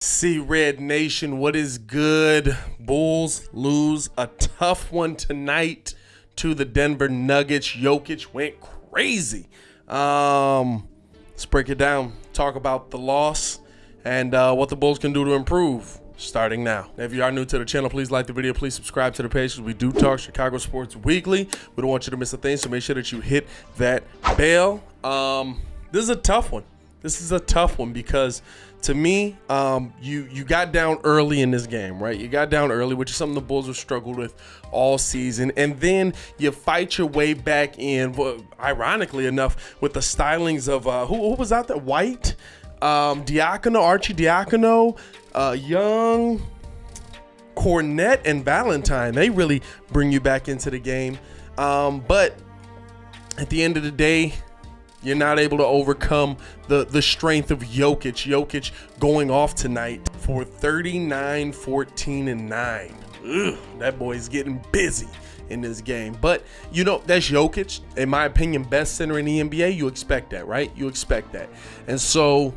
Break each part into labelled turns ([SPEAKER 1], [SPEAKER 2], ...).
[SPEAKER 1] See, Red Nation, what is good? Bulls lose a tough one tonight to the Denver Nuggets. Jokic went crazy. Let's break it down. Talk about the loss and what the Bulls can do to improve. Starting now. If you are new to the channel, please like the video. Please subscribe to the page because we do talk Chicago sports weekly. We don't want you to miss a thing, so make sure that you hit that bell. This is a tough one. This is a tough one because to me, you got down early in this game, right? You got down early, which is something the Bulls have struggled with all season. And then you fight your way back in, ironically enough, with the stylings of, who was out there? White, Diacono, Archie Diacono, Young, Cornette, and Valentine. They really bring you back into the game. But at the end of the day, you're not able to overcome the strength of Jokic. Jokic going off tonight for 39, 14, and 9. Ugh, that boy's getting busy in this game. But, you know, that's Jokic. In my opinion, best center in the NBA. You expect that, right? You expect that. And so,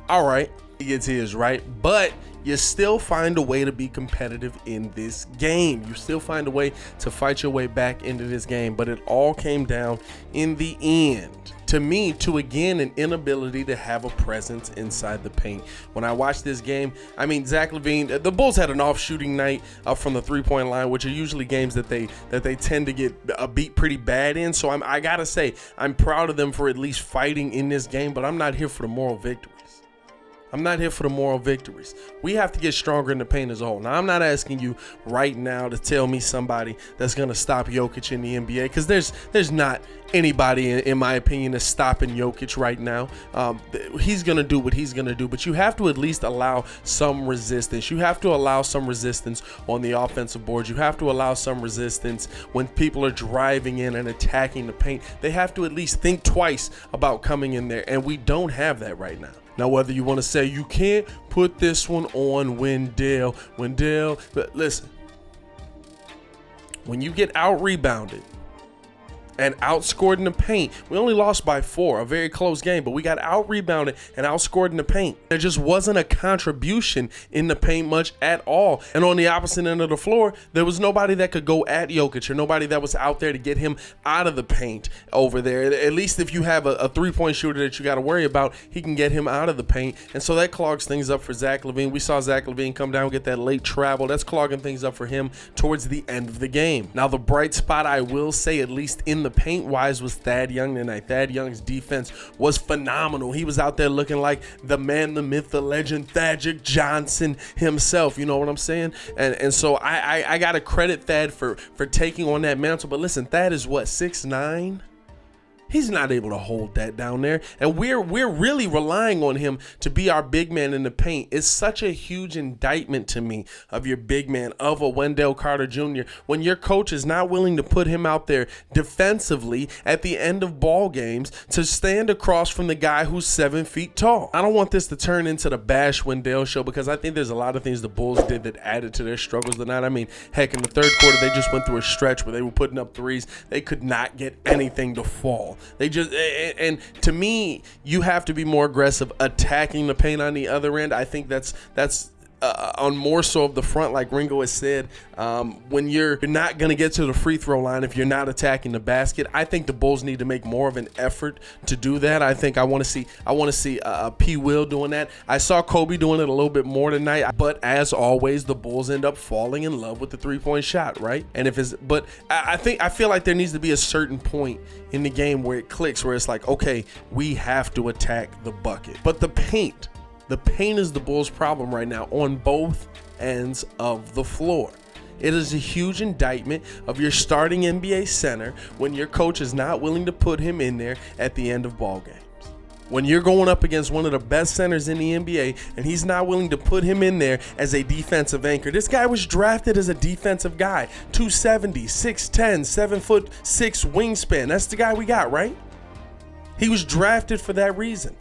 [SPEAKER 1] all right, he gets his, right? But you still find a way to be competitive in this game. You still find a way to fight your way back into this game. But it all came down in the end, to me, to again an inability to have a presence inside the paint. When I watched this game, I mean, Zach LaVine, the Bulls had an off shooting night from the 3-point line, which are usually games that they tend to get beat pretty bad in. So I gotta say, I'm proud of them for at least fighting in this game, but I'm not here for the moral victories. I'm not here for the moral victories. We have to get stronger in the paint as a whole. Now, I'm not asking you right now to tell me somebody that's going to stop Jokic in the NBA, because there's not anybody, in my opinion, that's stopping Jokic right now. He's going to do what he's going to do, but you have to at least allow some resistance. You have to allow some resistance on the offensive board. You have to allow some resistance when people are driving in and attacking the paint. They have to at least think twice about coming in there, and we don't have that right now. Now, whether you want to say you can't put this one on Wendell, but listen, when you get out-rebounded and outscored in the paint, we only lost by 4, a very close game, but we got out-rebounded and outscored in the paint. There just wasn't a contribution in the paint much at all. And on the opposite end of the floor, there was nobody that could go at Jokic, or nobody that was out there to get him out of the paint over there. At least if you have a three-point shooter that you got to worry about, he can get him out of the paint. And so that clogs things up for Zach LaVine. We saw Zach LaVine come down and get that late travel. That's clogging things up for him towards the end of the game. Now, the bright spot, I will say, at least in the paint wise, was Thad Young tonight. Thad Young's defense was phenomenal. He was out there looking like the man, the myth, the legend, Thaddeus Johnson himself. You know what I'm saying? And so I got to credit Thad for taking on that mantle. But listen, Thad is what, 6'9"? He's not able to hold that down there, and we're really relying on him to be our big man in the paint. It's such a huge indictment to me of your big man, of a Wendell Carter Jr., when your coach is not willing to put him out there defensively at the end of ball games to stand across from the guy who's 7 feet tall. I don't want this to turn into the Bash Wendell show, because I think there's a lot of things the Bulls did that added to their struggles tonight. I mean, heck, in the third quarter, they just went through a stretch where they were putting up threes. They could not get anything to fall. They just, and to me, you have to be more aggressive attacking the paint on the other end. I think that's on more so of the front, like Ringo has said, when you're not going to get to the free throw line if you're not attacking the basket. I think the Bulls need to make more of an effort to do that. I think I want to see P. Will doing that. I saw Kobe doing it a little bit more tonight, but as always, the Bulls end up falling in love with the 3-point shot, right? And but I feel like there needs to be a certain point in the game where it clicks, where it's like, okay, we have to attack the bucket. But the paint is the Bulls' problem right now on both ends of the floor. It is a huge indictment of your starting NBA center when your coach is not willing to put him in there at the end of ball games. When you're going up against one of the best centers in the NBA and he's not willing to put him in there as a defensive anchor. This guy was drafted as a defensive guy, 270, 6'10", 7'6" wingspan. That's the guy we got, right? He was drafted for that reason.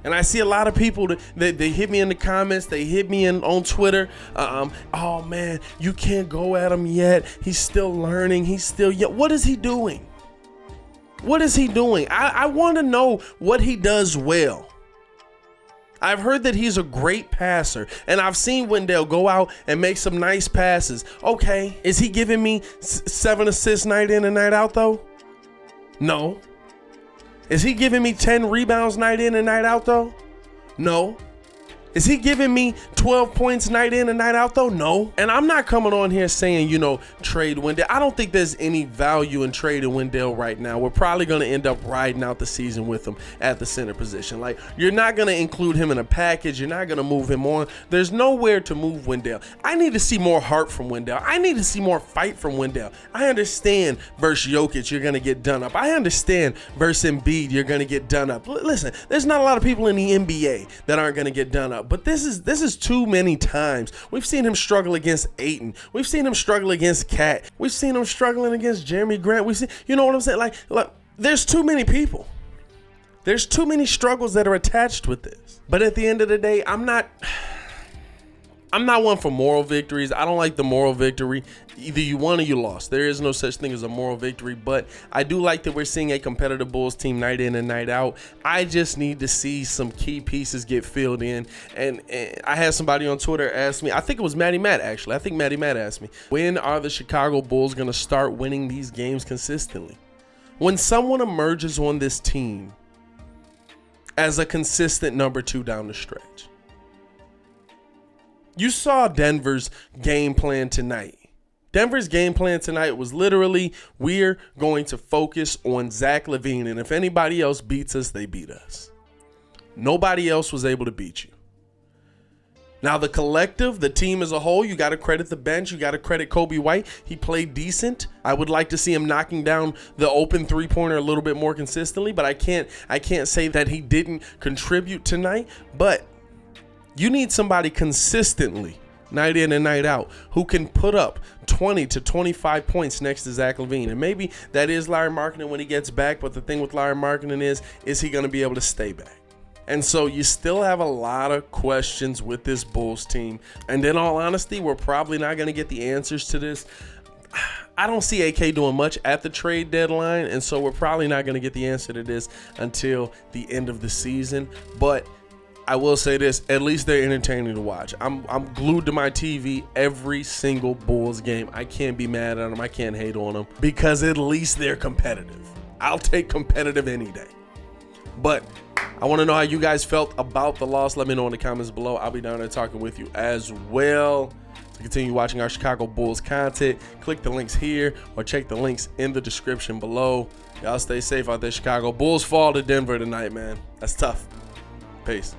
[SPEAKER 1] And I see a lot of people that they hit me in the comments, they hit me on Twitter. Oh man, you can't go at him yet. He's still learning. He's still young. What is he doing? What is he doing? I want to know what he does well. I've heard that he's a great passer, and I've seen Wendell go out and make some nice passes. Okay, is he giving me 7 assists night in and night out though? No. Is he giving me 10 rebounds night in and night out though? No. Is he giving me 12 points night in and night out though? No. And I'm not coming on here saying, trade Wendell. I don't think there's any value in trading Wendell right now. We're probably going to end up riding out the season with him at the center position. Like, you're not going to include him in a package. You're not going to move him on. There's nowhere to move Wendell. I need to see more heart from Wendell. I need to see more fight from Wendell. I understand versus Jokic, you're going to get done up. I understand versus Embiid, you're going to get done up. Listen, there's not a lot of people in the NBA that aren't going to get done up. But this is too many times. We've seen him struggle against Ayton. We've seen him struggle against Cat. We've seen him struggling against Jeremy Grant. We see, you know what I'm saying? Like, there's too many people. There's too many struggles that are attached with this. But at the end of the day, I'm not one for moral victories. I don't like the moral victory. Either you won or you lost. There is no such thing as a moral victory, but I do like that we're seeing a competitive Bulls team night in and night out. I just need to see some key pieces get filled in. And I had somebody on Twitter ask me, I think it was Matty Matt actually. I think Matty Matt asked me, when are the Chicago Bulls going to start winning these games consistently? When someone emerges on this team as a consistent number 2 down the stretch. You saw Denver's game plan tonight. Denver's game plan tonight was literally, we're going to focus on Zach LaVine, and if anybody else beats us, they beat us. Nobody else was able to beat you. Now, the collective, the team as a whole, you got to credit the bench. You got to credit Kobe White. He played decent. I would like to see him knocking down the open three-pointer a little bit more consistently, but I can't say that he didn't contribute tonight. But you need somebody consistently, night in and night out, who can put up 20 to 25 points next to Zach LaVine. And maybe that is Larry Markkinen when he gets back, but the thing with Larry Markkinen is he going to be able to stay back? And so you still have a lot of questions with this Bulls team. And in all honesty, we're probably not going to get the answers to this. I don't see AK doing much at the trade deadline, and so we're probably not going to get the answer to this until the end of the season. But I will say this, at least they're entertaining to watch. I'm glued to my TV every single Bulls game. I can't be mad at them. I can't hate on them because at least they're competitive. I'll take competitive any day. But I want to know how you guys felt about the loss. Let me know in the comments below. I'll be down there talking with you as well. To continue watching our Chicago Bulls content, click the links here or check the links in the description below. Y'all stay safe out there, Chicago. Bulls fall to Denver tonight, man. That's tough. Peace.